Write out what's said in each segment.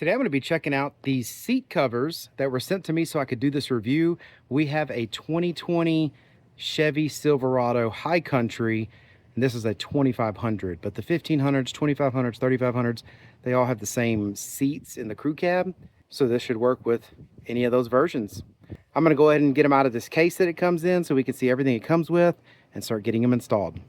Today I'm going to be checking out these seat covers that were sent to me so I could do this review. We have a 2020 Chevy Silverado High Country, and this is a 2500, but the 1500s, 2500s, 3500s, they all have the same seats in the crew cab, so this should work with any of those versions. I'm going to go ahead and get them out of this case that it comes in so we can see everything it comes with and start getting them installed.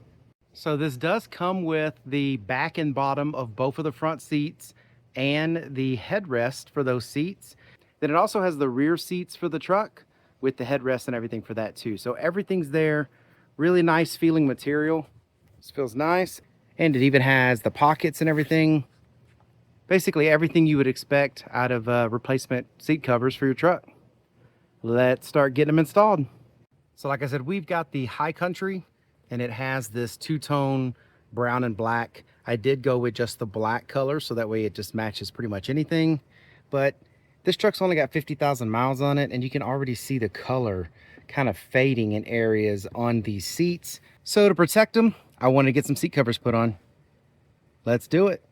So this does come with the back and bottom of both of the front seats and the headrest for those seats. Then it also has the rear seats for the truck with the headrest and everything for that too. So everything's there. Really nice feeling material. This feels nice. And it even has the pockets and everything. Basically everything you would expect out of replacement seat covers for your truck. Let's start getting them installed. So like I said, we've got the High Country, and it has this two-tone brown and black. I did go with just the black color so that way it just matches pretty much anything. But this truck's only got 50,000 miles on it, and you can already see the color kind of fading in areas on these seats. So to protect them, I want to get some seat covers put on. Let's do it.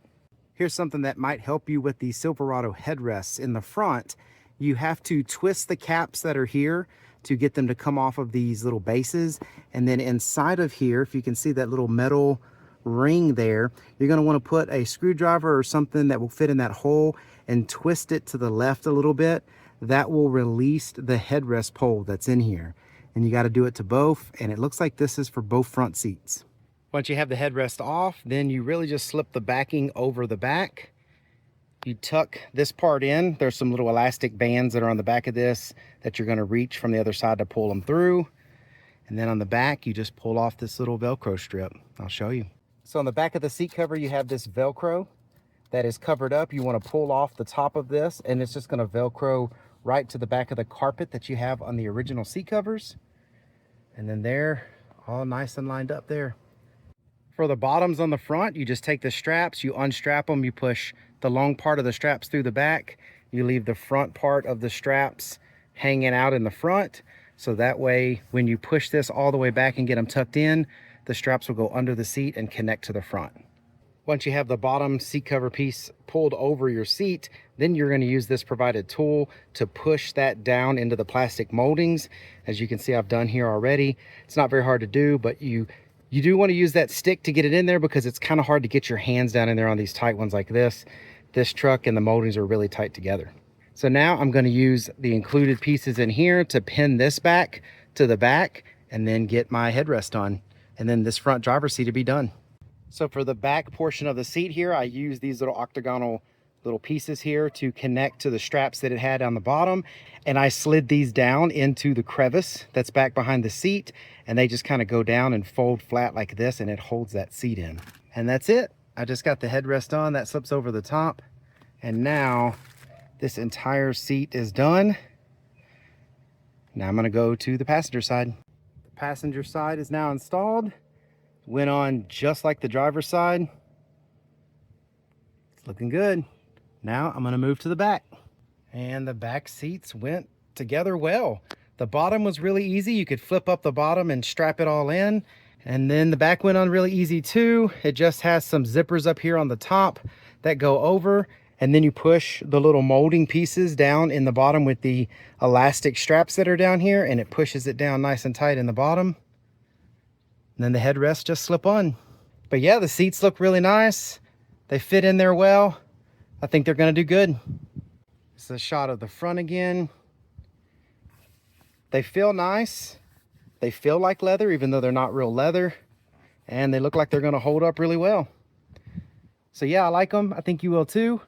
Here's something that might help you with the Silverado headrests. In the front, you have to twist the caps that are here to get them to come off of these little bases. And then inside of here, if you can see that little metal ring there, you're going to want to put a screwdriver or something that will fit in that hole and twist it to the left a little bit. That will release the headrest pole that's in here. And you got to do it to both. And it looks like this is for both front seats. Once you have the headrest off, then you really just slip the backing over the back. You tuck this part in. There's some little elastic bands that are on the back of this that you're going to reach from the other side to pull them through. And then on the back, you just pull off this little Velcro strip. I'll show you. So on the back of the seat cover, you have this Velcro that is covered up. You want to pull off the top of this, and it's just going to Velcro right to the back of the carpet that you have on the original seat covers. And then they're all nice and lined up there. For the bottoms on the front, you just take the straps, you unstrap them, you push the long part of the straps through the back. You leave the front part of the straps hanging out in the front. So that way, when you push this all the way back and get them tucked in, the straps will go under the seat and connect to the front. Once you have the bottom seat cover piece pulled over your seat, then you're going to use this provided tool to push that down into the plastic moldings. As you can see, I've done here already. It's not very hard to do, but you do want to use that stick to get it in there because it's kind of hard to get your hands down in there on these tight ones like this. This truck and the moldings are really tight together. So now I'm going to use the included pieces in here to pin this back to the back and then get my headrest on. And then this front driver's seat to be done. So for the back portion of the seat here, I use these little octagonal little pieces here to connect to the straps that it had on the bottom. And I slid these down into the crevice that's back behind the seat. And they just kind of go down and fold flat like this, and it holds that seat in. And that's it. I just got the headrest on, that slips over the top. And now this entire seat is done. Now I'm gonna go to the passenger side. Passenger side is now installed. Went on just like the driver's side. It's looking good. Now I'm going to move to the back. And the back seats went together well. The bottom was really easy. You could flip up the bottom and strap it all in. And then the back went on really easy too. It just has some zippers up here on the top that go over. And then you push the little molding pieces down in the bottom with the elastic straps that are down here, and it pushes it down nice and tight in the bottom. And then the headrests just slip on. But yeah, the seats look really nice. They fit in there well. I think they're going to do good. This is a shot of the front again. They feel nice. They feel like leather, even though they're not real leather. And they look like they're going to hold up really well. So yeah, I like them. I think you will too.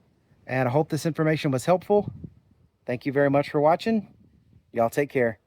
And I hope this information was helpful. Thank you very much for watching. Y'all take care.